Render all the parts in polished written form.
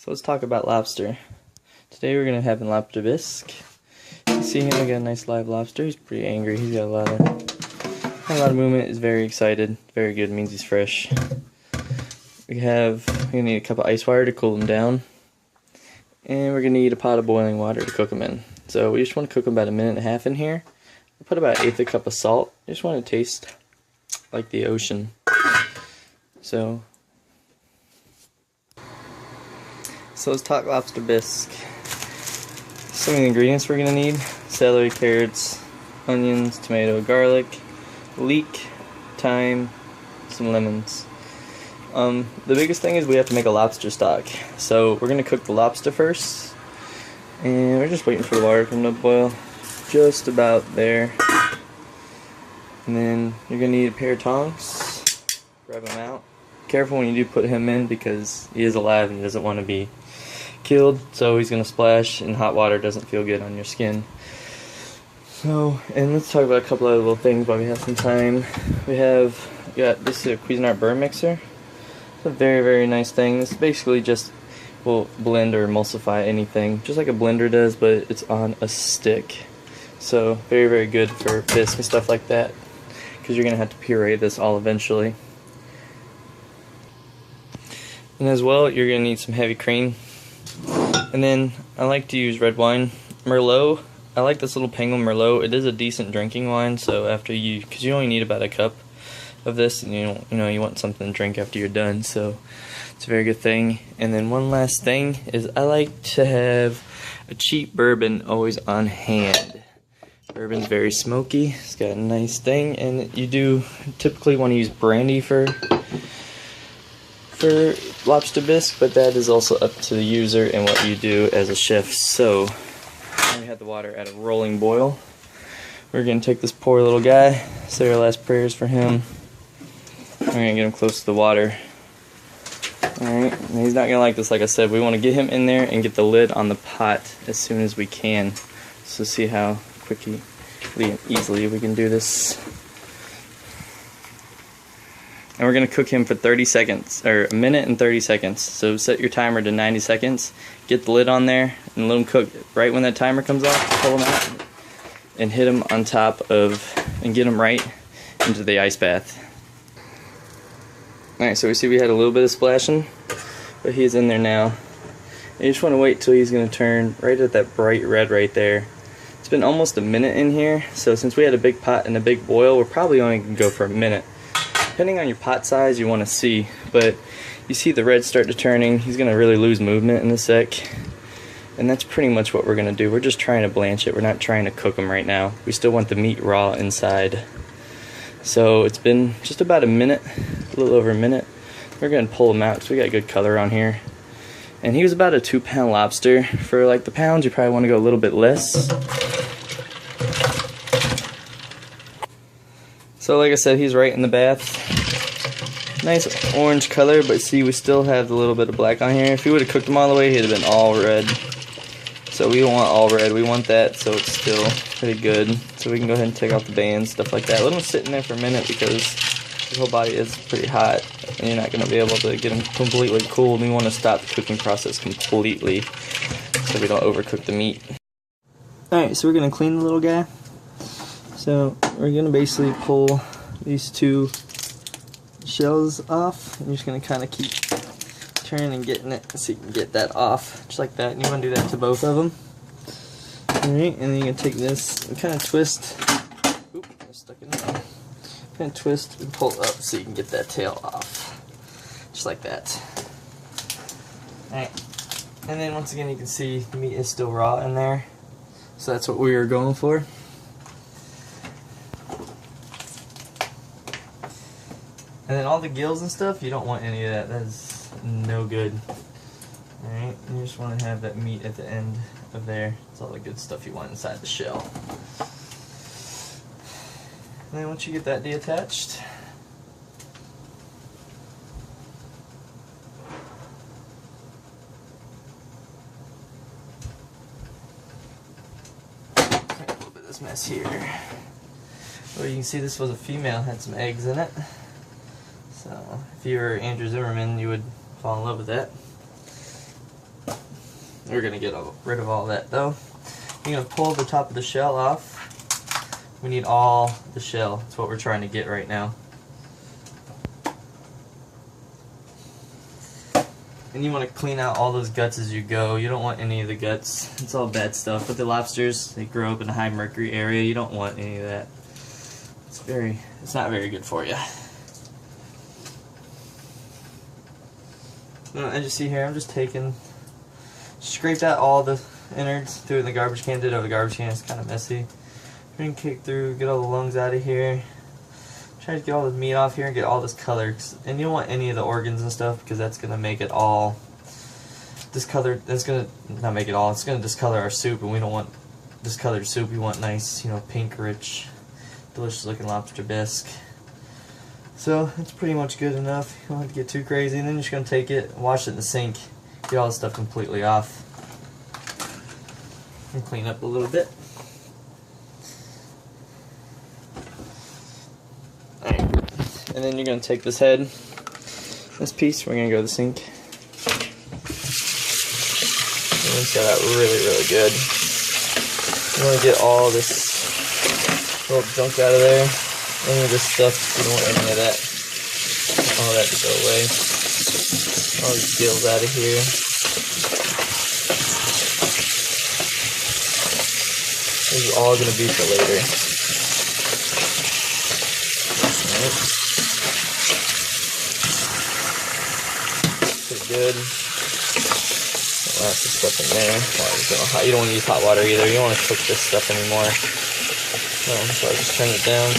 So let's talk about lobster. Today we're going to have a lobster bisque. You can see him, we got a nice live lobster. He's pretty angry. He's got a lot of movement. He's very excited. Very good, means he's fresh. We're going to need a cup of ice water to cool him down. And we're going to need a pot of boiling water to cook him in. So we just want to cook him about 1.5 minutes in here. We'll put about 1/8 cup of salt. I just want it to taste like the ocean. So let's talk lobster bisque. Some of the ingredients we're going to need: celery, carrots, onions, tomato, garlic, leek, thyme, some lemons. The biggest thing is we have to make a lobster stock. So we're going to cook the lobster first. And we're just waiting for the water to come to boil. Just about there. And then you're going to need a pair of tongs. Grab him out. Careful when you do put him in because he is alive and he doesn't want to be killed, so he's going to splash, and hot water doesn't feel good on your skin. So, and let's talk about a couple other little things while we have some time. We got this is a Cuisinart burr mixer. It's a very, very nice thing. This basically just will blend or emulsify anything, just like a blender does, but it's on a stick. So, very, very good for bisque and stuff like that, because you're going to have to puree this all eventually. And as well, you're going to need some heavy cream. And then I like to use red wine. Merlot, I like this little Penguin Merlot. It is a decent drinking wine, so because you only need about a cup of this, and you want something to drink after you're done, so it's a very good thing. And then one last thing is I like to have a cheap bourbon always on hand. Bourbon's very smoky. It's got a nice thing, and you do typically want to use brandy for lobster bisque, but that is also up to the user and what you do as a chef. So we had the water at a rolling boil. We're going to take this poor little guy, say our last prayers for him. We're going to get him close to the water. Alright, and he's not going to like this, like I said. We want to get him in there and get the lid on the pot as soon as we can. So see how quickly and easily we can do this. And we're going to cook him for 30 seconds, or 1 minute and 30 seconds. So set your timer to 90 seconds, get the lid on there, and let him cook. Right when that timer comes off, pull him out, and hit him on top of, and get him right into the ice bath. Alright, so we see we had a little bit of splashing, but he's in there now. And you just want to wait till he's going to turn right at that bright red right there. It's been almost 1 minute in here, so since we had a big pot and a big boil, we're probably only going to go for 1 minute. Depending on your pot size, you want to see, but you see the red start to turning. He's going to really lose movement in a sec, and that's pretty much what we're going to do. We're just trying to blanch it. We're not trying to cook him right now. We still want the meat raw inside. So it's been just about 1 minute, a little over 1 minute. We're going to pull him out because we got good color on here. And he was about a 2-pound lobster. For like the pounds, you probably want to go a little bit less. So like I said, he's right in the bath. Nice orange color, but see, we still have a little bit of black on here. If you would have cooked him all the way, he'd have been all red. So we don't want all red, we want that so it's still pretty good. So we can go ahead and take off the bands, stuff like that. Let him sit in there for a minute because his whole body is pretty hot and you're not going to be able to get him completely cool. We want to stop the cooking process completely so we don't overcook the meat. Alright, so we're going to clean the little guy. So we're going to basically pull these 2 shells off. I'm just going to kind of keep turning and getting it so you can get that off, just like that. And you want to do that to both of them. Alright, and then you're going to take this and kind of twist. Oop, I stuck it in. Kind of twist and pull it up so you can get that tail off. Just like that. Alright, and then once again you can see the meat is still raw in there. So that's what we were going for. And then all the gills and stuff, you don't want any of that. That is no good. Alright, you just want to have that meat at the end of there. It's all the good stuff you want inside the shell. And then once you get that deattached, a little bit of this mess here. Well, you can see this was a female, had some eggs in it. So if you were Andrew Zimmerman, you would fall in love with that. We're gonna get rid of all that though. You're gonna pull the top of the shell off. We need all the shell. That's what we're trying to get right now. And you want to clean out all those guts as you go. You don't want any of the guts. It's all bad stuff. But the lobsters, they grow up in a high mercury area. You don't want any of that. It's not very good for you. As you see here, I'm just scraped out all the innards, threw it in the garbage can, did it over the garbage can. It's kind of messy. We're going to kick through, get all the lungs out of here. Try to get all the meat off here and get all this color. And you don't want any of the organs and stuff because that's going to make it all discolored. That's going to, not make it all, it's going to discolor our soup, and we don't want discolored soup. We want nice, pink, rich, delicious looking lobster bisque. So that's pretty much good enough. You don't have to get too crazy. And then you're just going to take it, wash it in the sink, get all this stuff completely off, and clean up a little bit. And then you're going to take this head, this piece, we're going to go to the sink. And it's got out really, really good. You want to get all this little junk out of there. Any of this stuff, you don't want any of that. All that to go away. All these gills out of here. This is all going to be for later. Alright. Good. Lots of stuff in there. You don't want to use hot water either. You don't want to cook this stuff anymore. So I just turn it down.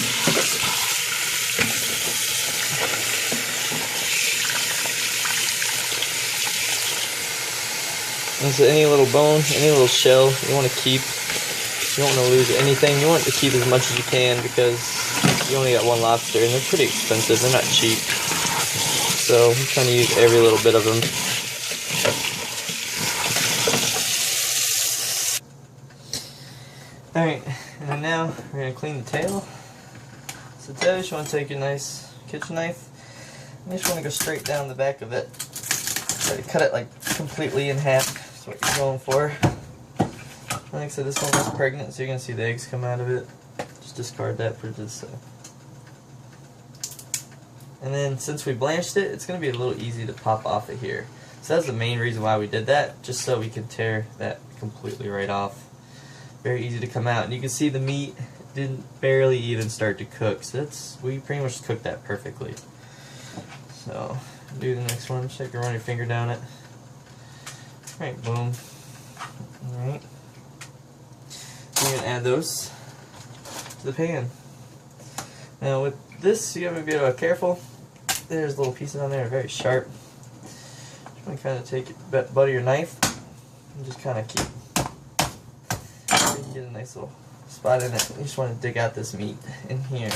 And so any little bone, any little shell you want to keep. You don't want to lose anything. You want to keep as much as you can because you only got one lobster and they're pretty expensive. They're not cheap. So I'm trying to use every little bit of them. Alright, and then now we're going to clean the tail. So the tail, you just want to take your nice kitchen knife and you just want to go straight down the back of it. Try to cut it like completely in half. That's what you're going for. Like I said, this one was pregnant, so you're going to see the eggs come out of it. Just discard that for just and then since we blanched it, it's going to be a little easy to pop off of here. So that's the main reason why we did that, just so we could tear that completely right off. Very easy to come out. And you can see the meat didn't barely even start to cook. So we pretty much cooked that perfectly. So do the next one. Just run your finger down it. Alright, boom. Alright. So you're going to add those to the pan. Now with this, you have to be careful. There's little pieces on there, very sharp. Just want to kind of take it, butter your knife, and just kind of keep. You can get a nice little spot in it. You just want to dig out this meat in here.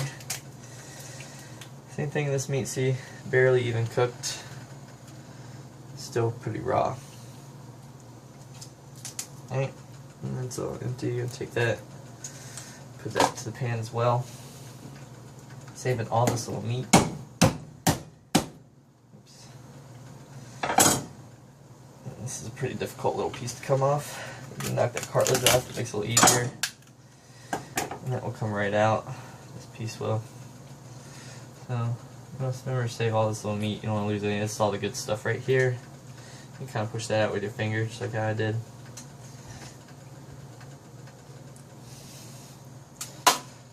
Same thing in this meat. See, barely even cooked. Still pretty raw. Alright, and then so empty. You take that, put that to the pan as well. Saving all this little meat. This is a pretty difficult little piece to come off. You can knock that cartilage off, it makes it a little easier. And that will come right out. This piece will. So, just remember to save all this little meat. You don't want to lose any. This is all the good stuff right here. You can kind of push that out with your finger, just like how I did.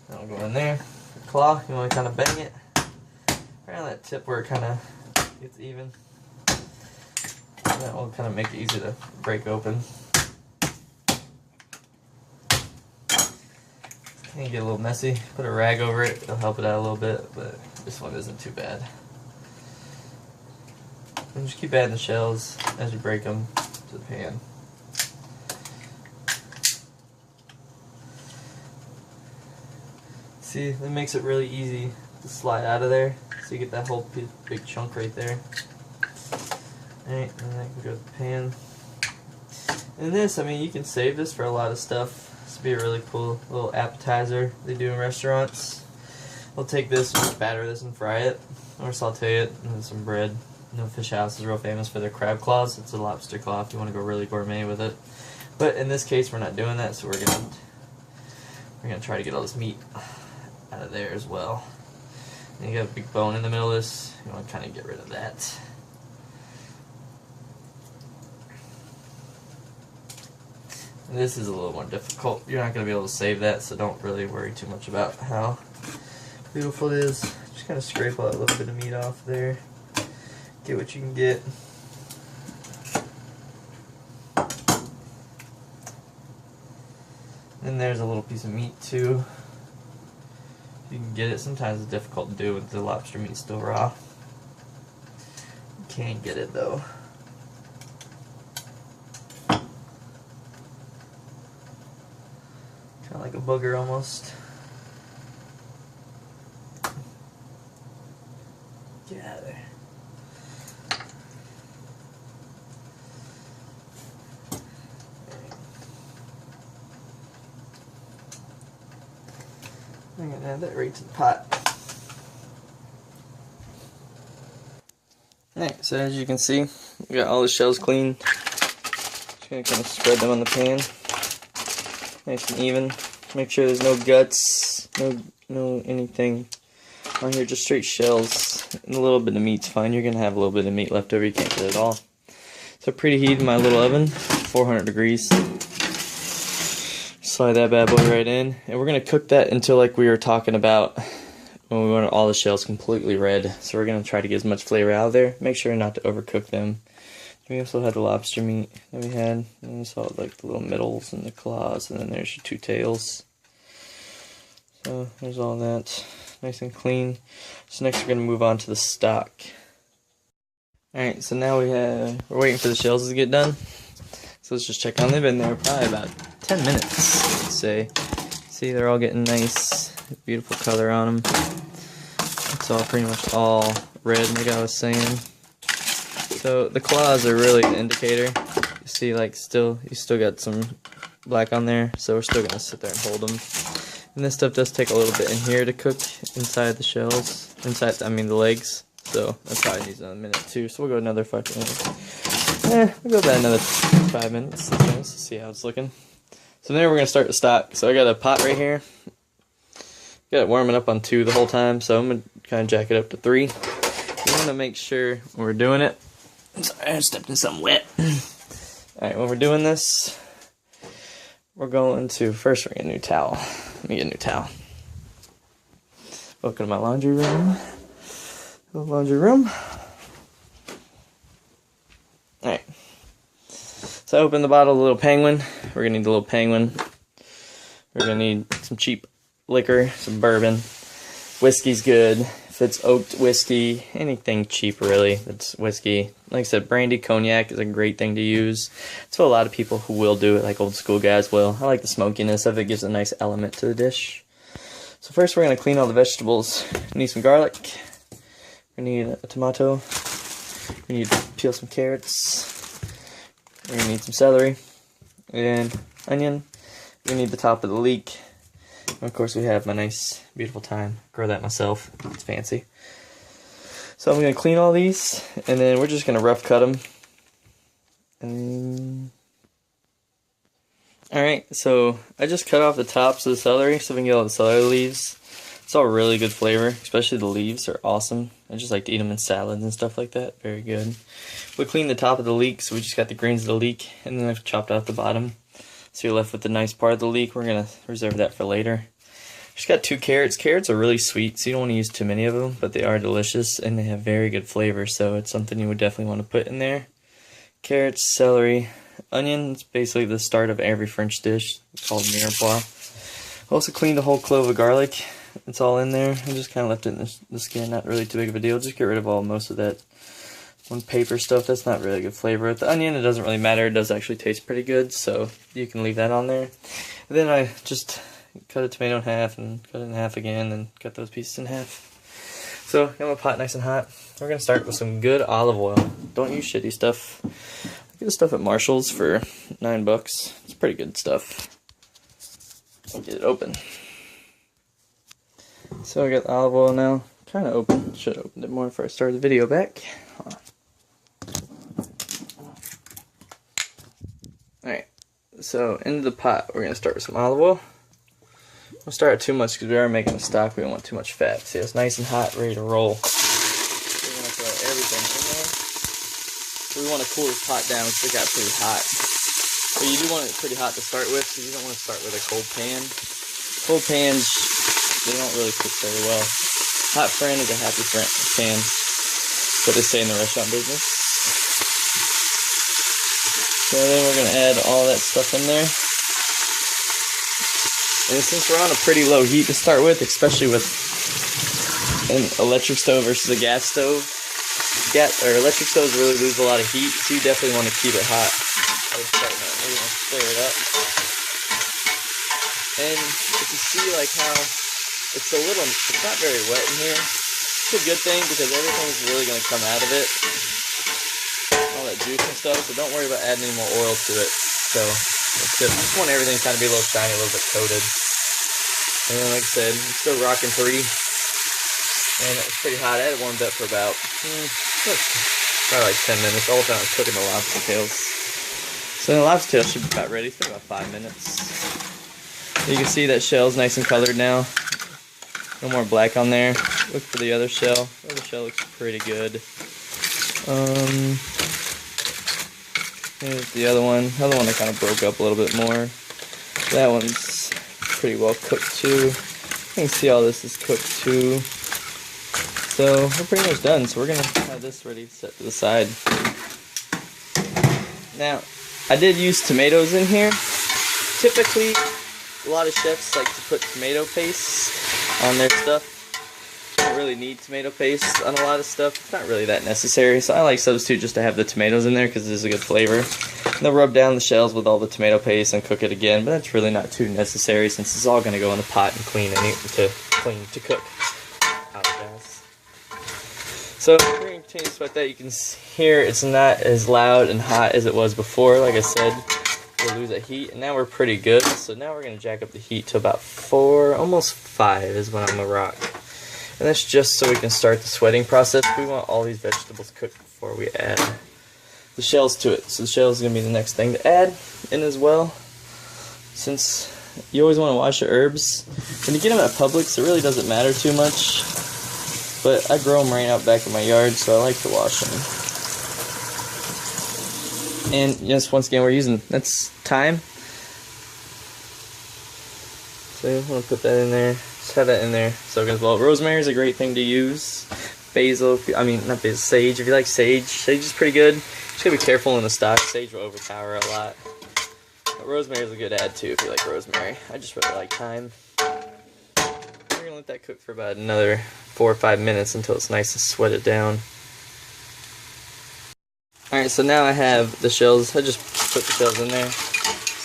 That'll go in there. Your claw, you want to kind of bang it around that tip where it kind of gets even. And that will kind of make it easy to break open. It can get a little messy. Put a rag over it, it'll help it out a little bit, but this one isn't too bad. And just keep adding the shells as you break them to the pan. See, that makes it really easy to slide out of there, so you get that whole big chunk right there. Alright, and then I can go to the pan. And this, I mean, you can save this for a lot of stuff. This would be a really cool little appetizer they do in restaurants. We'll take this and just batter this and fry it, or saute it, and then some bread. No Fish House is real famous for their crab claws. It's a lobster claw if you want to go really gourmet with it. But in this case, we're not doing that, so we're gonna try to get all this meat out of there as well. And you got a big bone in the middle of this. You want to kind of get rid of that. And this is a little more difficult. You're not going to be able to save that, so don't really worry too much about how beautiful it is. Just kind of scrape out a little bit of meat off there. Get what you can get. And there's a little piece of meat too. You can get it. Sometimes it's difficult to do with the lobster meat still raw. You can get it though. Kind of like a booger almost. Get out of there. I'm going to add that right to the pot. Alright, so as you can see, we got all the shells clean. Just going to kind of spread them on the pan. Nice and even. Make sure there's no guts, no anything on here, just straight shells. And a little bit of meat's fine. You're going to have a little bit of meat left over, you can't get it all. So preheat my little oven, 400 degrees. Slide that bad boy right in, and we're going to cook that until, like we were talking about, when we want all the shells completely red. So we're going to try to get as much flavor out of there. Make sure not to overcook them. We also had the lobster meat that we had, and we saw like the little middles and the claws, and then there's your two tails. So there's all that, nice and clean. So next we're going to move on to the stock. Alright, so now we're waiting for the shells to get done. So let's just check on them. They've been there probably about 10 minutes, I'd say. See, they're all getting nice, beautiful color on them. It's all pretty much all red, like I was saying. So the claws are really the indicator. You see, like, you still got some black on there, so we're still gonna sit there and hold them. And this stuff does take a little bit in here to cook inside the shells, the legs. So that probably needs another minute too. So we'll go another we'll go about another 5 minutes. Let's see how it's looking. So then we're gonna start the stock. So I got a pot right here. Got it warming up on 2 the whole time, so I'm gonna kind of jack it up to 3. You want to make sure when we're doing it. I'm sorry, I stepped in something wet. Alright, when we're doing this, we're going to first get a new towel. Let me get a new towel. Welcome to my laundry room. Alright. So I opened the bottle of the little penguin. We're gonna need the little penguin. We're gonna need some cheap liquor, some bourbon. Whiskey's good. If it's oaked whiskey, anything cheap really that's whiskey. Like I said, brandy, cognac is a great thing to use. It's for a lot of people who will do it, like old school guys will. I like the smokiness of it, gives a nice element to the dish. So first we're going to clean all the vegetables. We need some garlic. We need a tomato. We need to peel some carrots. We're going to need some celery. And onion. We need the top of the leek. And of course we have my nice, beautiful thyme. Grow that myself. It's fancy. So I'm going to clean all these, and then we're just going to rough cut them. Alright, so I just cut off the tops of the celery so we can get all the celery leaves. It's all really good flavor, especially the leaves are awesome. I just like to eat them in salads and stuff like that. Very good. We cleaned the top of the leek, so we just got the greens of the leek, and then I've chopped out the bottom. So you're left with the nice part of the leek. We're going to reserve that for later. Just got 2 carrots. Carrots are really sweet, so you don't want to use too many of them, but they are delicious, and they have very good flavor, so it's something you would definitely want to put in there. Carrots, celery, onion. It's basically the start of every French dish. It's called mirepoix. Also cleaned a whole clove of garlic. It's all in there. I just kind of left it in the skin. Not really too big of a deal. Just get rid of most of that paper stuff. That's not really good flavor. With the onion, it doesn't really matter. It does actually taste pretty good, so you can leave that on there. And then I just cut a tomato in half and cut it in half again and cut those pieces in half. So got my pot nice and hot. We're going to start with some good olive oil. Don't use shitty stuff. I get the stuff at Marshall's for $9. It's pretty good stuff. I'll get it open. So I got the olive oil now. Kind of open. Should have opened it more before I started the video back. Alright, so into the pot, we're going to start with some olive oil. We'll start at too much because we are making a stock. We don't want too much fat. See, it's nice and hot, ready to roll. So we're going to throw everything in there. So we want to cool this pot down because it got pretty hot. But you do want it pretty hot to start with, because you don't want to start with a cold pan. Cold pans, they don't really cook very well. Hot friend is a happy friend pan. That's what they say in the restaurant business. So then we're going to add all that stuff in there. And since we're on a pretty low heat to start with, especially with an electric stove versus a gas stove, electric stoves really lose a lot of heat, so you definitely want to keep it hot. We're going to stir it up. And if you see like how it's not very wet in here, it's a good thing because everything's really going to come out of it. All that juice and stuff, so don't worry about adding any more oil to it. So just want everything kind of be a little shiny, a little bit coated. And then, like I said, it's still rocking free. And it's pretty hot. I had it warmed up for about probably like 10 minutes. All the time I was cooking the lobster tails. So the lobster tail should be about ready. It's been about 5 minutes. You can see that shell's nice and colored now. No more black on there. Look for the other shell. The other shell looks pretty good. Here's the other one. The other one that kind of broke up a little bit more. That one's pretty well cooked too. You can see all this is cooked too. So we're pretty much done. So we're gonna have this ready set to the side. Now, I did use tomatoes in here. Typically, a lot of chefs like to put tomato paste on their stuff. Don't really need tomato paste on a lot of stuff. It's not really that necessary, so I like substitute just to have the tomatoes in there because it is a good flavor. And they'll rub down the shells with all the tomato paste and cook it again, but that's really not too necessary since it's all going to go in the pot and to cook. Apologize. So we're going to continue to sweat that. You can hear it's not as loud and hot as it was before. Like I said, we'll lose that heat, and now we're pretty good. So now we're going to jack up the heat to about 4, almost 5 is when I'm going to rock. And that's just so we can start the sweating process. We want all these vegetables cooked before we add the shells to it. So the shells is going to be the next thing to add in as well. Since you always want to wash your herbs. When you get them at Publix, it really doesn't matter too much. But I grow them right out back in my yard, so I like to wash them. And yes, once again, we're using, that's thyme. So you want to put that in there. Just have that in there soaking as well. Rosemary is a great thing to use. Basil, not basil, sage. If you like sage, sage is pretty good. Just gotta be careful in the stock. Sage will overpower a lot. But rosemary is a good add too if you like rosemary. I just really like thyme. We're gonna let that cook for about another 4 or 5 minutes until it's nice and sweated down. Alright, so now I have the shells. I just put the shells in there.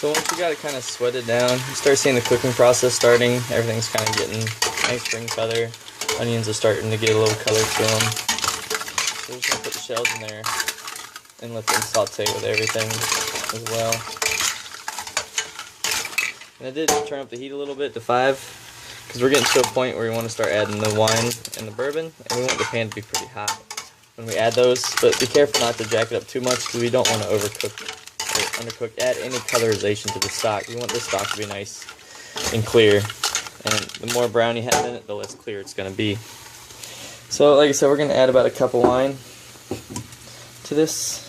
So once you got it kind of sweated down, you start seeing the cooking process starting. Everything's kind of getting nice spring color. Onions are starting to get a little color to them. So we're just going to put the shells in there and let them saute with everything as well. And I did turn up the heat a little bit to 5 because we're getting to a point where we want to start adding the wine and the bourbon, and we want the pan to be pretty hot when we add those. But be careful not to jack it up too much because we don't want to overcook or undercook. Add any colorization to the stock. We want the stock to be nice and clear, and the more brown you have in it, the less clear it's going to be. So like I said, we're going to add about a cup of wine to this,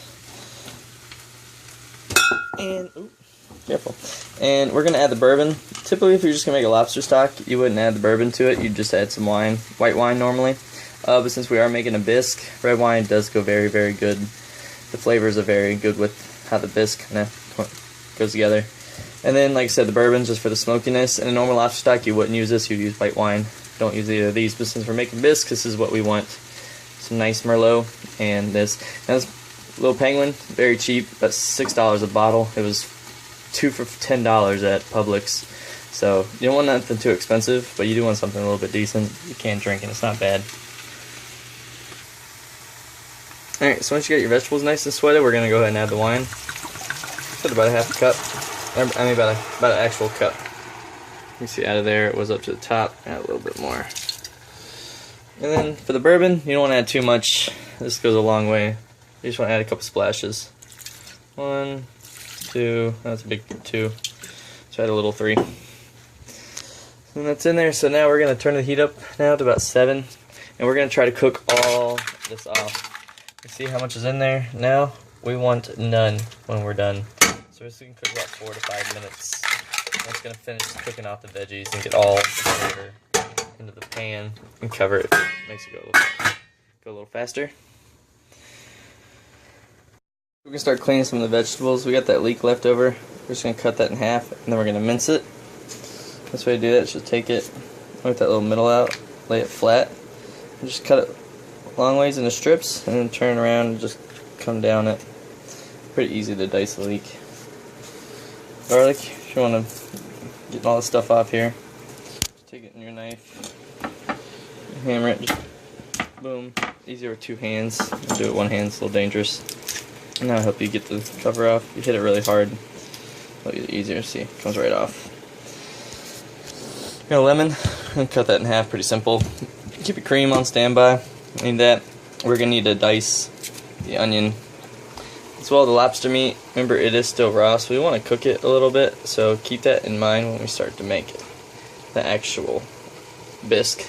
and careful. And we're going to add the bourbon. Typically, if you're just going to make a lobster stock, you wouldn't add the bourbon to it. You'd just add some wine, white wine normally. But since we are making a bisque, red wine does go very, very good. The flavors are very good with how the bisque kind of goes together. And then, like I said, the bourbon's just for the smokiness. In a normal lobster stock, you wouldn't use this. You'd use white wine. Don't use either of these. But since we're making bisque, this is what we want. Some nice Merlot and this. Now this little penguin, very cheap, about $6 a bottle. It was 2 for $10 at Publix. So you don't want nothing too expensive, but you do want something a little bit decent. You can drink and it's not bad. Alright, so once you get your vegetables nice and sweated, we're going to go ahead and add the wine. Put about a half a cup. I mean about an actual cup. You see out of there it was up to the top. Add a little bit more. And then for the bourbon, you don't want to add too much. This goes a long way. You just want to add a couple splashes. 1, 2. That's a big 2. So I had a little 3. And that's in there. So now we're going to turn the heat up now to about 7. And we're going to try to cook all this off. You see how much is in there? Now we want none when we're done. So this can cook about 4 to 5 minutes. That's going to finish cooking off the veggies and get all the flavor into the pan and cover it. Makes it go a little faster. We're going to start cleaning some of the vegetables. We got that leek left over. We're just going to cut that in half and then we're going to mince it. This way to do that is just take it with that little middle out, lay it flat, and just cut it long ways into strips and then turn around and just come down it. Pretty easy to dice the leek. Garlic, if you want to get all the stuff off here, just take it in your knife, hammer it, just boom. Easier with 2 hands. Do it with 1 hand, it's a little dangerous. And that'll help you get the cover off. You hit it really hard, it'll be easier. See, it comes right off. Got a lemon, and cut that in half, pretty simple. Keep your cream on standby. Need that. We're gonna need to dice the onion. As well, the lobster meat, remember it is still raw, so we want to cook it a little bit, so keep that in mind when we start to make it. The actual bisque.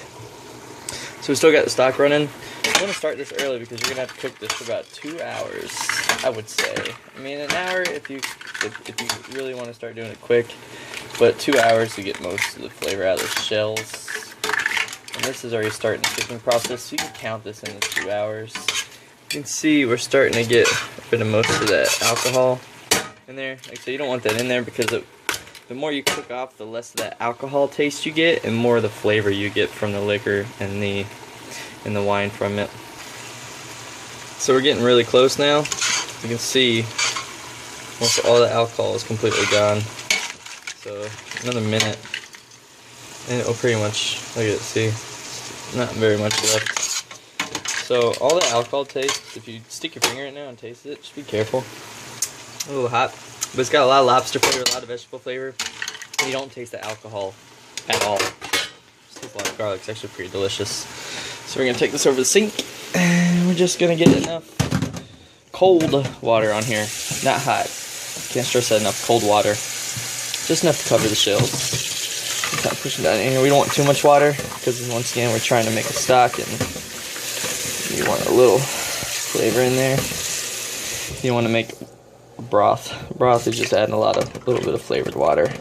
So we still got the stock running. I want to start this early because you're going to have to cook this for about 2 hours, I would say. I mean, an hour if you really want to start doing it quick, but 2 hours to get most of the flavor out of the shells. And this is already starting the cooking process, so you can count this in the 2 hours. You can see we're starting to get rid of most of that alcohol in there. Like I said, you don't want that in there because the more you cook off, the less of that alcohol taste you get, and more of the flavor you get from the liquor and the wine from it. So we're getting really close now. You can see most all the alcohol is completely gone. So another minute, and it'll pretty much, look at it, see, not very much left. So all the alcohol tastes, if you stick your finger in it now and taste it, just be careful. A little hot, but it's got a lot of lobster flavor, a lot of vegetable flavor, and you don't taste the alcohol at all. Just tastes a lot of garlic. It's actually pretty delicious. So we're gonna take this over the sink, and we're just gonna get enough cold water on here, not hot. Can't stress that enough. Cold water, just enough to cover the shells. Kind of pushing down in here. We don't want too much water because once again we're trying to make a stock, and you want a little flavor in there. You want to make broth. Broth is just adding a little bit of flavored water.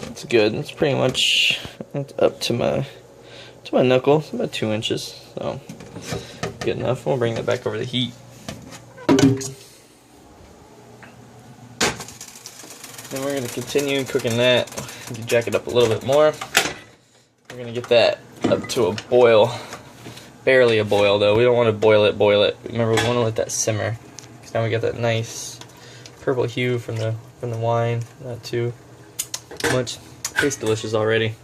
It's good. It's pretty much up to my knuckle. It's about 2 inches, so good enough. We'll bring that back over the heat. Then we're going to continue cooking that. Jack it up a little bit more. We're going to get that up to a boil. Barely a boil though. We don't want to boil it. Remember, we want to let that simmer. Because now we got that nice purple hue from the wine. Not too much. Tastes delicious already.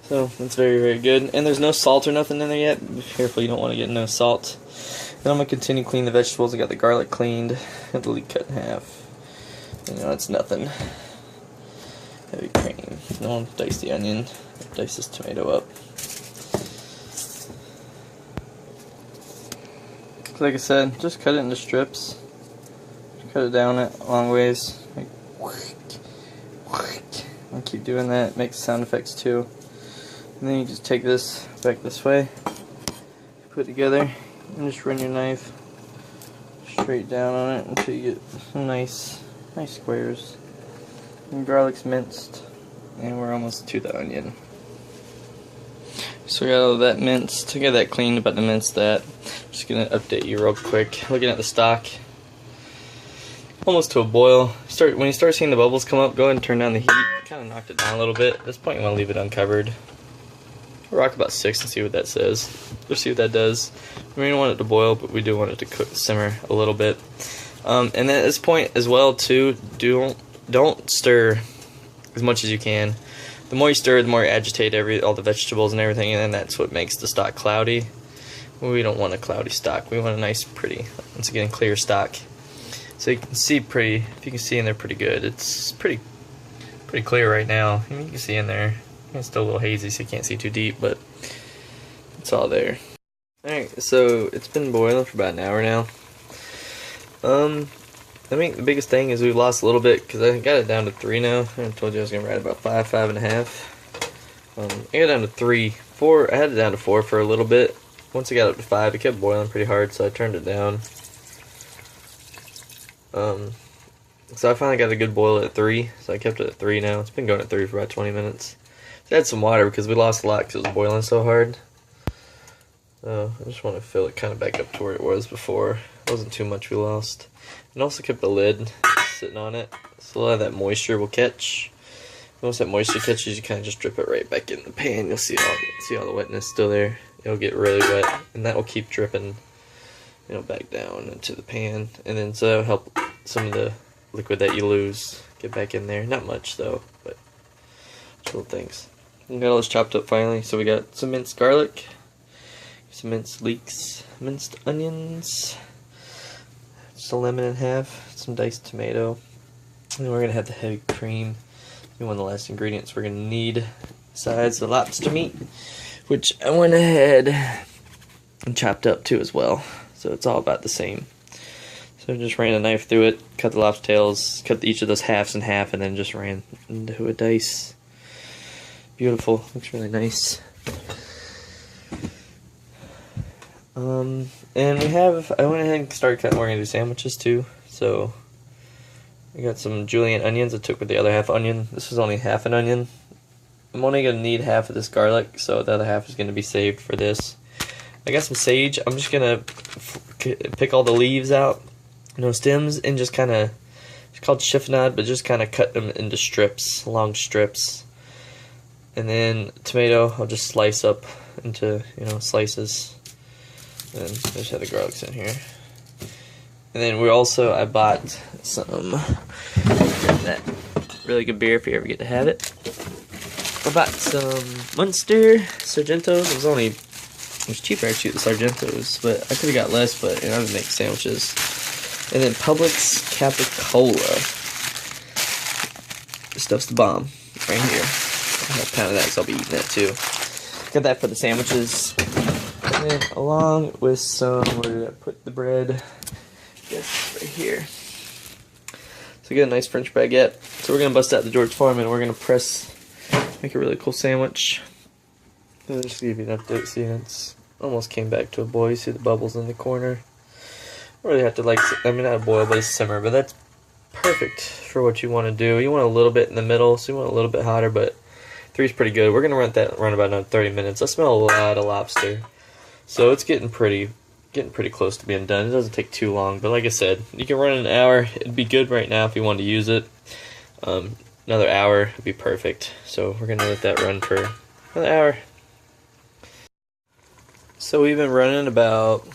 So that's very, very good. And there's no salt or nothing in there yet. Be careful, you don't want to get no salt. Then I'm going to continue cleaning the vegetables. I got the garlic cleaned. Got the leek cut in half. You know, it's nothing. Heavy cream. No, dice the onion. Dice this tomato up. Like I said, just cut it into strips. Cut it down it long ways. And keep doing that. Makes sound effects too. And then you just take this back this way, put it together, and just run your knife straight down on it until you get some nice squares. And garlic's minced, and we're almost to the onion. So we got all that minced. I got that cleaned, about to mince that. Just gonna update you real quick. Looking at the stock, almost to a boil. When you start seeing the bubbles come up, go ahead and turn down the heat. Kind of knocked it down a little bit. At this point, you want to leave it uncovered. We'll rock about 6 and see what that says. Let's see what that does. We don't want it to boil, but we do want it to simmer a little bit. And then at this point as well, too, don't stir as much as you can. The more you stir, the more you agitate all the vegetables and everything, and then that's what makes the stock cloudy. We don't want a cloudy stock. We want a nice, pretty, once again, clear stock. So you can see if you can see in there pretty good. It's pretty clear right now. I mean, you can see in there. It's still a little hazy, so you can't see too deep, but it's all there. Alright, so it's been boiling for about an hour now. I think the biggest thing is we lost a little bit because I got it down to 3 now. I told you I was gonna ride about 5, 5.5. I got down to 3, 4. I had it down to 4 for a little bit. Once I got up to 5, it kept boiling pretty hard, so I turned it down. So I finally got a good boil at 3, so I kept it at 3 now. It's been going at 3 for about 20 minutes. So I had some water because we lost a lot because it was boiling so hard. So I just want to fill it kind of back up to where it was before. It wasn't too much we lost. And also kept the lid sitting on it, so a lot of that moisture will catch. Once that moisture catches, you kind of just drip it right back in the pan. You'll see all the wetness still there. It'll get really wet, and that will keep dripping, you know, back down into the pan. And then so that'll help some of the liquid that you lose get back in there. Not much though, but little things. We got all this chopped up finally. So we got some minced garlic, some minced leeks, minced onions, just a lemon in half, some diced tomato, and then we're gonna have the heavy cream. And one of the last ingredients we're gonna need besides the lobster meat, which I went ahead and chopped up too as well. So it's all about the same. So I just ran a knife through it, cut the lobster tails, cut each of those halves in half, and then just ran into a dice. Beautiful, looks really nice. And I went ahead and started cutting. We're gonna do sandwiches too. So I got some julienne onions I took with the other half onion. This is only half an onion. I'm only gonna need half of this garlic, so the other half is gonna be saved for this. I got some sage. I'm just gonna pick all the leaves out, no stems, and just kind of, it's called chiffonade, but just kind of cut them into strips, long strips. And then tomato, I'll just slice up into, you know, slices. And I just have the garlics in here. And then I bought some, that really good beer if you ever get to have it. I bought some Munster Sargentos. It was cheaper actually, the Sargentos, but I could have got less, but you know, I would make sandwiches. And then Publix Capicola. This stuff's the bomb, right here. I have a pound of that, so I'll be eating that too. Got that for the sandwiches. And then along with some, where did I put the bread? Yes, right here. So get a nice French baguette. So we're gonna bust out the George Foreman and we're gonna make a really cool sandwich. I'll just give you an update. See, it's almost came back to a boil. You see the bubbles in the corner. Really have to not a boil, but a simmer. But that's perfect for what you want to do. You want a little bit in the middle, so you want a little bit hotter, but 3 is pretty good. We're gonna run about another 30 minutes. I smell a lot of lobster, so it's getting pretty close to being done. It doesn't take too long, but like I said, you can run an hour. It'd be good right now if you wanted to use it. Another hour would be perfect. So we're gonna let that run for another hour. So we've been running about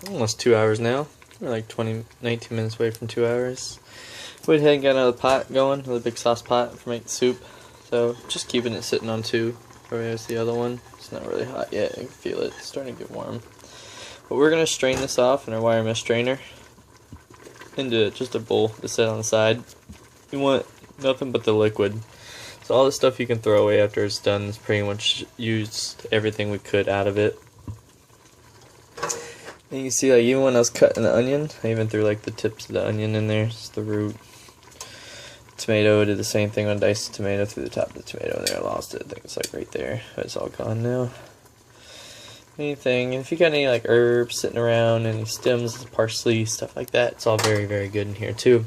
almost 2 hours now. We're like 19 minutes away from 2 hours. Went ahead and got another pot going, another big sauce pot for making soup. So just keeping it sitting on 2. Whereas the other one, it's not really hot yet. I can feel it. It's starting to get warm. But we're going to strain this off in our wire mesh strainer into just a bowl to set on the side. You want nothing but the liquid. So all the stuff you can throw away after it's done is pretty much used everything we could out of it. And you can see, like, even when I was cutting the onion, I even threw like the tips of the onion in there, just the root. Tomato, did the same thing when I diced the tomato, through the top of the tomato in there. I lost it. I think it's like right there. It's all gone now. Anything, and if you got any like herbs sitting around, any stems, parsley, stuff like that, it's all very, very good in here too.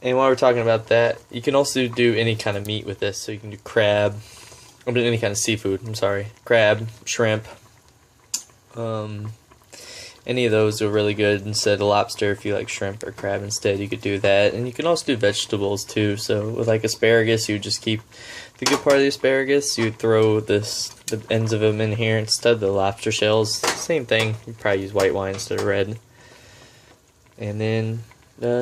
And while we're talking about that, you can also do any kind of meat with this. So you can do crab, or any kind of seafood, I'm sorry. Crab, shrimp, any of those are really good instead of lobster. If you like shrimp or crab instead, you could do that. And you can also do vegetables too. So with like asparagus, you would just keep the good part of the asparagus. You would throw the ends of them in here instead of the lobster shells. Same thing. You probably use white wine instead of red. And then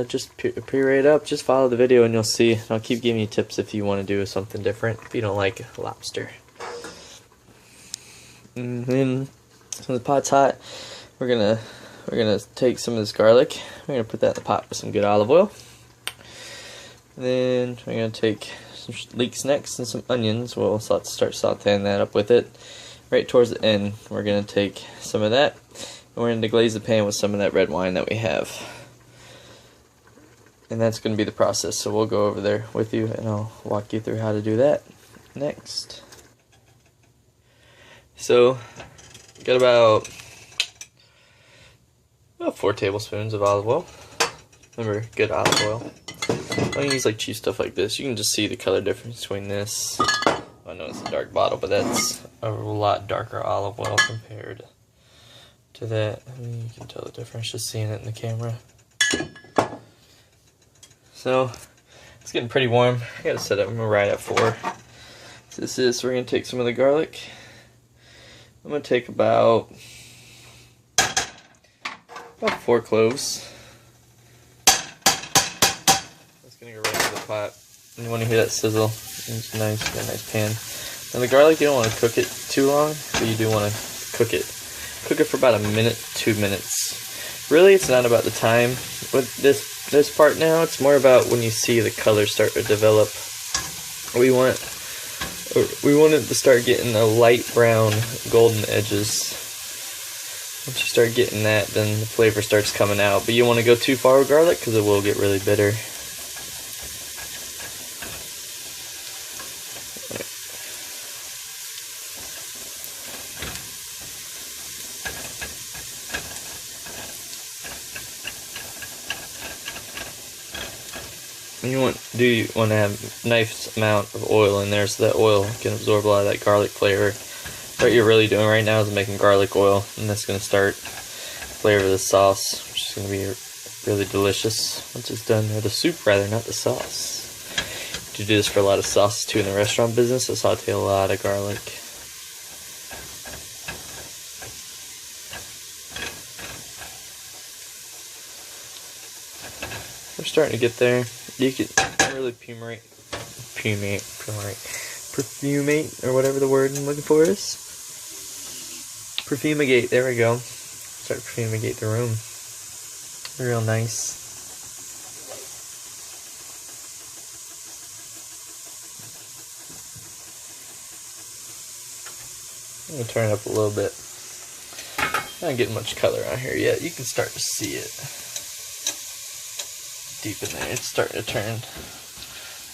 just puree it up. Just follow the video and you'll see. I'll keep giving you tips if you want to do something different. If you don't like lobster. And then when the pot's hot, we're gonna take some of this garlic. We're gonna put that in the pot with some good olive oil. And then we're gonna take some leeks next and some onions. We'll start sauteing that up with it. Right towards the end, we're gonna take some of that, and we're gonna deglaze the pan with some of that red wine that we have. And that's going to be the process, so we'll go over there with you and I'll walk you through how to do that next. So, got about 4 tablespoons of olive oil. Remember, good olive oil. Don't use like cheap stuff like this. You can just see the color difference between this. I know it's a dark bottle, but that's a lot darker olive oil compared to that. I mean, you can tell the difference just seeing it in the camera. So, it's getting pretty warm. I gotta set it right at 4. So we're gonna take some of the garlic. I'm gonna take about 4 cloves. That's gonna go right into the pot. And you wanna hear that sizzle. It's nice, got a nice pan. Now the garlic, you don't wanna cook it too long, but you do wanna cook it. Cook it for about 1 minute, 2 minutes. Really, it's not about the time with this part now. It's more about when you see the color start to develop. We want it to start getting a light brown, golden edges. Once you start getting that, then the flavor starts coming out. But you don't want to go too far with garlic because it will get really bitter. You want to have a nice amount of oil in there so that oil can absorb a lot of that garlic flavor. What you're really doing right now is making garlic oil, and that's going to start flavor the sauce, which is going to be really delicious once it's done. Or the soup rather, not the sauce. You do this for a lot of sauces too in the restaurant business, so saute a lot of garlic. We're starting to get there. You can really perfumate, or whatever the word I'm looking for is. Perfumigate, there we go. Start to perfumigate the room. Real nice. I'm going to turn it up a little bit. Not getting much color on here yet. You can start to see it. Deep in there, it's starting to turn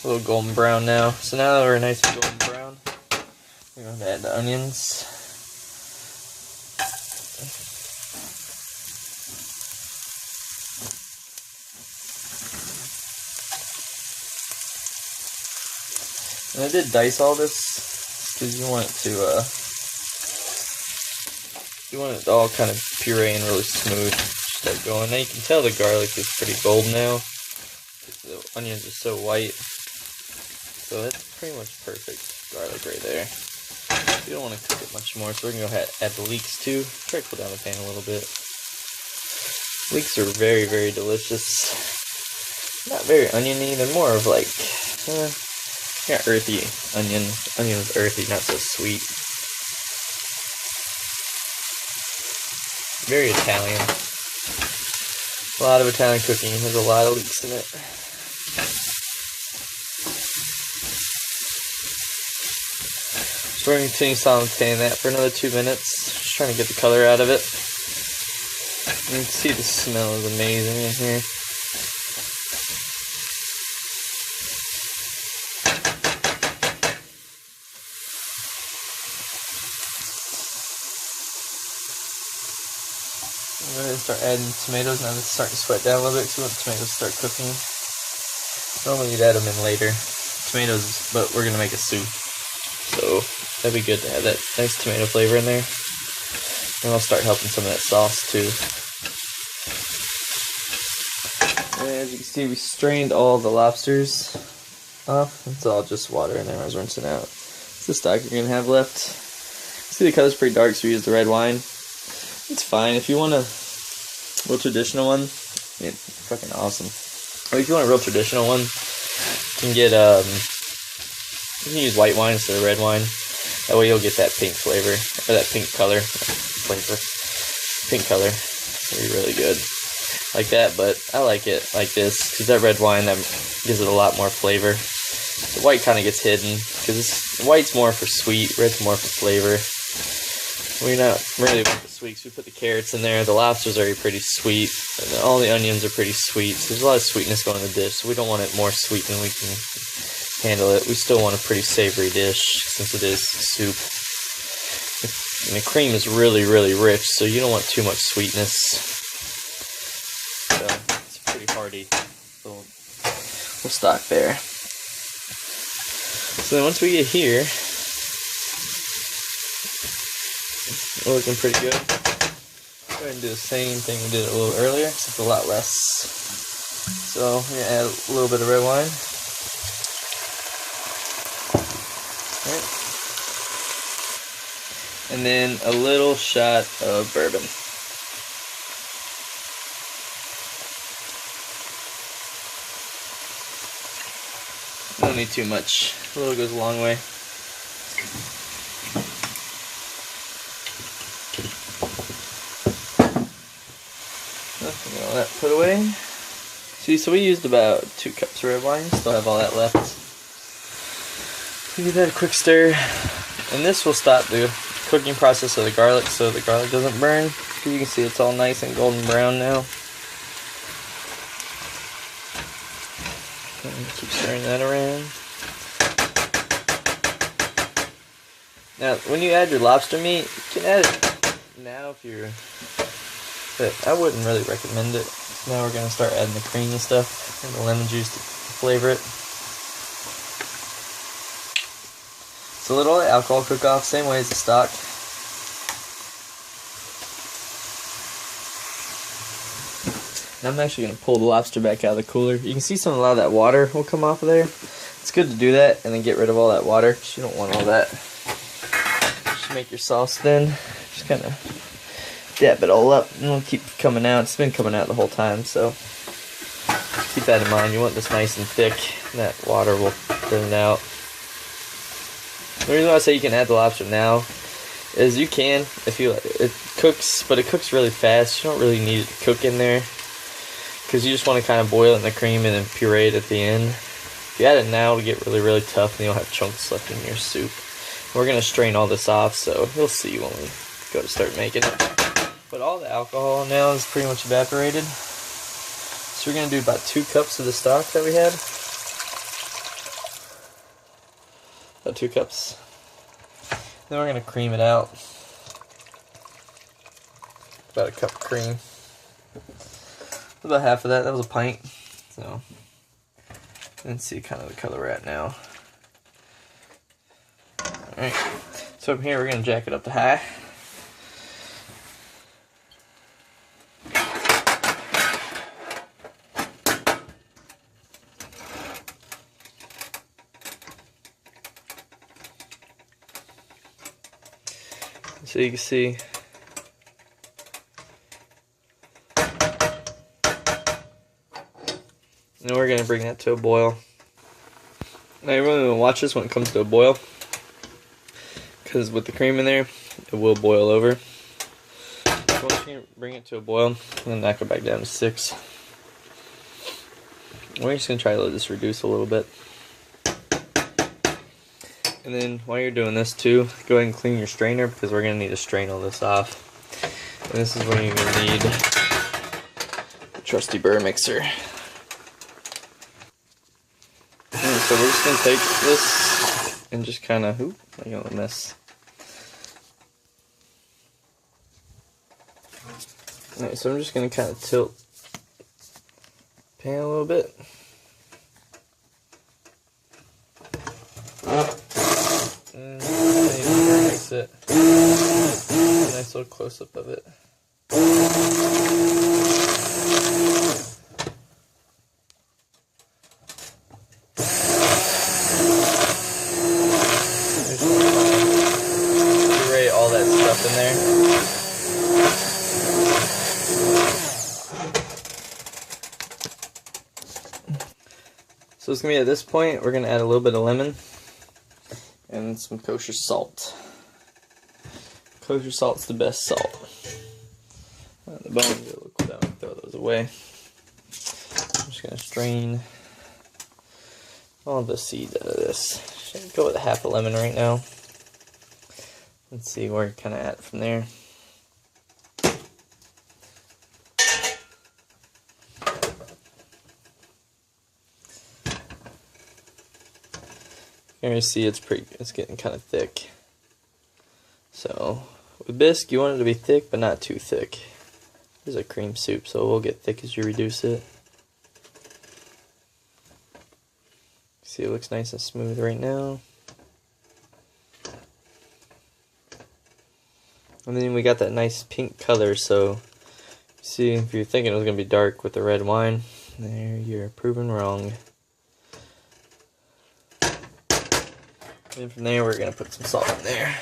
a little golden brown now. So now that we're nice and golden brown, we're going to add the onions. And I did dice all this because you want it to all kind of puree and really smooth. Start going. Now you can tell the garlic is pretty golden now. The onions are so white. So that's pretty much perfect garlic right there. You don't want to cook it much more, so we're going to go ahead and add the leeks too. Try to cool down the pan a little bit. Leeks are very, very delicious. Not very oniony, they're more of like, earthy onion. Onion is earthy, not so sweet. Very Italian. A lot of Italian cooking has a lot of leeks in it. So we're going to continue sauteing that for another 2 minutes. Just trying to get the color out of it. You can see the smell is amazing in here. I'm going to start adding tomatoes now. It's starting to sweat down a little bit because we want the tomatoes to start cooking. Normally you'd add them in later. Tomatoes, but we're going to make a soup. So that'd be good to have that nice tomato flavor in there. And I'll start helping some of that sauce too. And as you can see, we strained all the lobsters off. It's all just water in there I was rinsing out. It's the stock you're going to have left. See, the color's pretty dark, so we use the red wine. It's fine. If you want a real traditional one, it's fucking awesome. Or if you want a real traditional one, you can get you can use white wine instead of red wine. That way you'll get that pink flavor, or that pink color flavor. Pink color. It'll be really good. Like that, but I like it like this, because that red wine, that gives it a lot more flavor. The white kind of gets hidden, because white's more for sweet, red's more for flavor. We're not really with the sweets. We put the carrots in there. The lobster's already pretty sweet. And all the onions are pretty sweet. So there's a lot of sweetness going in the dish. So we don't want it more sweet than we can handle it. We still want a pretty savory dish since it is soup. And the cream is really, really rich, so you don't want too much sweetness. So it's a pretty hearty little stock there. So then once we get here, we're looking pretty good. Go ahead and do the same thing we did a little earlier, except a lot less. So we're gonna add a little bit of red wine. Alright. And then a little shot of bourbon. Don't need too much. A little goes a long way. All that put away. See, so we used about 2 cups of red wine. Still have all that left. Give that a quick stir, and this will stop the cooking process of the garlic, so the garlic doesn't burn. You can see it's all nice and golden brown now. And keep stirring that around. Now, when you add your lobster meat, you can add it now if you're. But I wouldn't really recommend it. Now we're going to start adding the cream and stuff and the lemon juice to flavor it. So let all the alcohol cook off, same way as the stock. And I'm actually going to pull the lobster back out of the cooler. You can see a lot of that water will come off of there. It's good to do that and then get rid of all that water because you don't want all that. Just make your sauce thin. Just kind of dab it all up and it'll keep coming out. It's been coming out the whole time, so keep that in mind. You want this nice and thick, and that water will thin it out. The reason why I say you can add the lobster now is you can, if you like. It cooks, but it cooks really fast. You don't really need it to cook in there because you just want to kind of boil it in the cream and then puree it at the end. If you add it now, it'll get really, really tough and you'll have chunks left in your soup. We're going to strain all this off, so you'll see when we go to start making it. But all the alcohol now is pretty much evaporated. So we're going to do about 2 cups of the stock that we had. About 2 cups. Then we're going to cream it out. About a cup of cream. About half of that. That was a pint. So, let's see kind of the color we're at now. Alright. So from here we're going to jack it up to high. So you can see and we're going to bring that to a boil. Now you really want to watch this when it comes to a boil because with the cream in there it will boil over. So once you bring it to a boil and then knock it back down to 6. We're just going to try to let this reduce a little bit. And then while you're doing this too, go ahead and clean your strainer because we're going to need to strain all this off. And this is when you're going to need the trusty burr mixer. And so we're just going to take this and just kind of, oop, I got a mess. Alright, so I'm just going to kind of tilt the pan a little bit. And mix it. A nice little close up of it. Puree all that stuff in there. So it's going to be at this point, we're going to add a little bit of lemon and some kosher salt. Kosher salt's the best salt. The bones get a little cool down, throw those away. I'm just going to strain all the seeds out of this. Should go with a half a lemon right now. Let's see where we're kind of at from there. You can see it's getting kind of thick. So with Bisque, you want it to be thick, but not too thick. This is a cream soup, so it will get thick as you reduce it. See, it looks nice and smooth right now. And then we got that nice pink color, so see, if you're thinking it was going to be dark with the red wine, there, you're proven wrong. And from there, we're going to put some salt in there.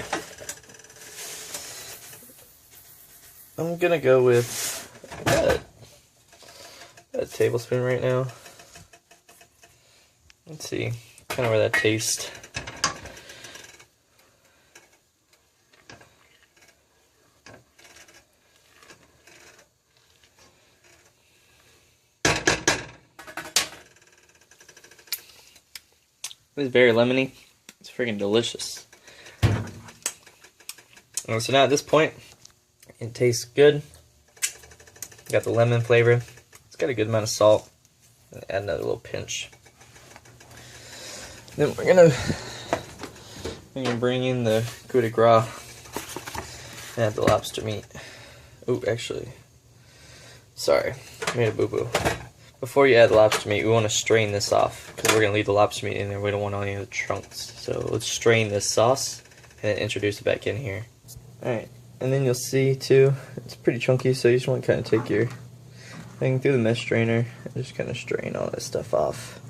I'm going to go with a tablespoon right now. Let's see, kind of where that tastes. It's very lemony. It's freaking delicious. So now at this point, it tastes good. Got the lemon flavor. It's got a good amount of salt. Add another little pinch. Then we're gonna bring in the coup de grace and add the lobster meat. Oh, actually, sorry, I made a boo-boo. Before you add the lobster meat, we want to strain this off because we're going to leave the lobster meat in there. We don't want any of the chunks. So let's strain this sauce and then introduce it back in here. Alright, and then you'll see too, it's pretty chunky, so you just want to kind of take your thing through the mesh strainer and just kind of strain all that stuff off.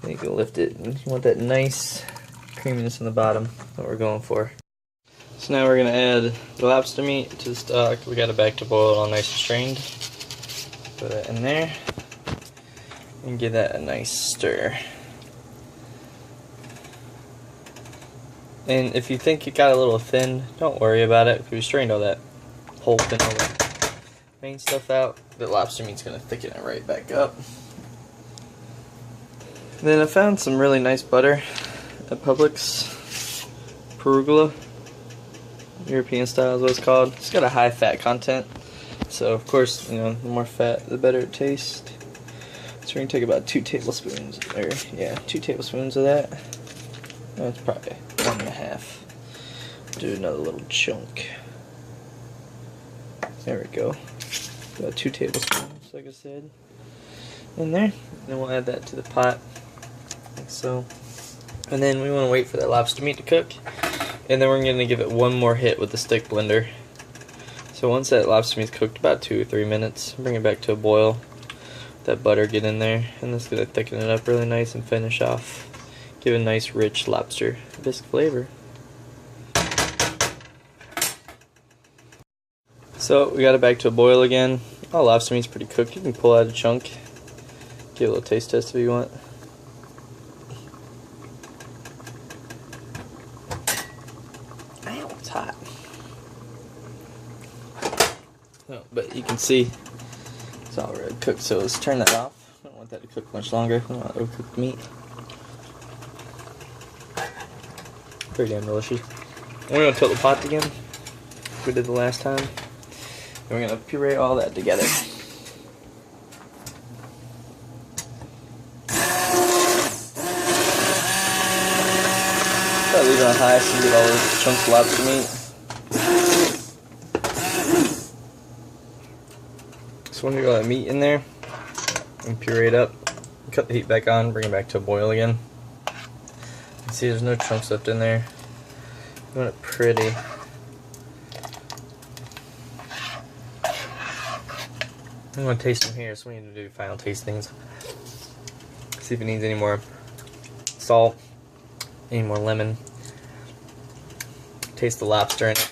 Then you can lift it, and you want that nice creaminess in the bottom, what we're going for. So now we're going to add the lobster meat to the stock. We got it back to boil all nice and strained. Put it in there. And give that a nice stir. And if you think it got a little thin, don't worry about it, because we strained all that pulp and all that main stuff out. The lobster meat's going to thicken it right back up. And then I found some really nice butter at Publix. Perugula. European style is what it's called. It's got a high fat content. So of course, you know, the more fat, the better it tastes. So we're going to take about 2 tablespoons, or yeah, 2 tablespoons of that. That's probably 1.5. Do another little chunk. There we go. About 2 tablespoons, like I said, in there. And then we'll add that to the pot, like so. And then we want to wait for that lobster meat to cook. And then we're going to give it one more hit with the stick blender. So once that lobster meat's cooked about 2 or 3 minutes, bring it back to a boil. That butter get in there, and that's going to thicken it up really nice and finish off. Give a nice rich lobster bisque flavor. So we got it back to a boil again. Oh, lobster meat's pretty cooked. You can pull out a chunk. Give a little taste test if you want. Ow, it's hot. Oh, but you can see it's all already cooked, so let's turn that off. I don't want that to cook much longer. I don't want overcooked meat. Pretty damn delicious. And we're going to tilt the pot again, like we did the last time. And we're going to puree all that together. Try to leave it on high so you get all those chunks of lobster meat. So when you got that meat in there, and puree it up, cut the heat back on, bring it back to a boil again. You see there's no chunks left in there. You want it pretty. I'm going to taste them here, so we need to do final tastings. See if it needs any more salt, any more lemon. Taste the lobster in it.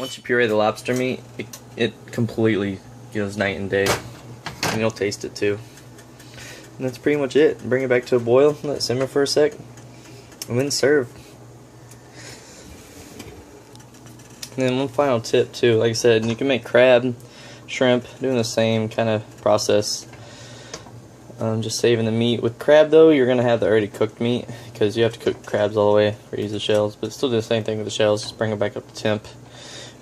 Once you puree the lobster meat, it completely goes night and day. And you'll taste it too. And that's pretty much it. Bring it back to a boil, let it simmer for a sec, and then serve. And then one final tip too, like I said, you can make crab, shrimp, doing the same kind of process. Just saving the meat. With crab though, you're going to have the already cooked meat, because you have to cook crabs all the way or use the shells, but still do the same thing with the shells, just bring them back up to temp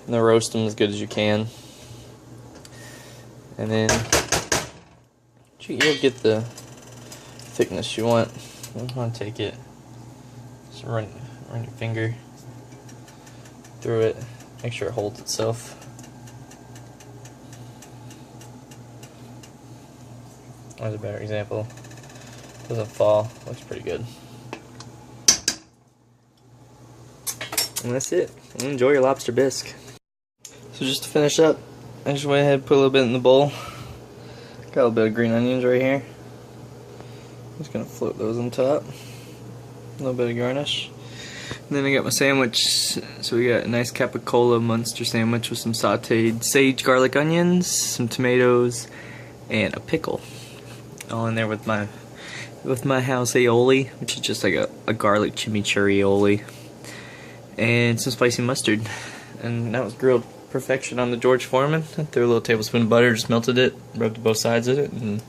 and then roast them as good as you can. And then you'll get the thickness you want. You want to take it, just run your finger through it, make sure it holds itself. That's a better example. Doesn't fall. Looks pretty good. And that's it. Enjoy your lobster bisque. So just to finish up, I just went ahead and put a little bit in the bowl. Got a little bit of green onions right here. I'm just gonna float those on top. A little bit of garnish. And then I got my sandwich. So we got a nice capicola Munster sandwich with some sauteed sage garlic onions, some tomatoes, and a pickle. All in there with my house aioli, which is just like a garlic chimichurri aioli, and some spicy mustard. And that was grilled perfection on the George Foreman. Threw a little tablespoon of butter, just melted it, rubbed both sides of it, and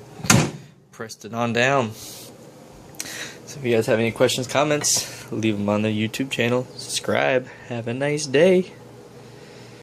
pressed it on down. So if you guys have any questions, comments, leave them on the YouTube channel. Subscribe. Have a nice day.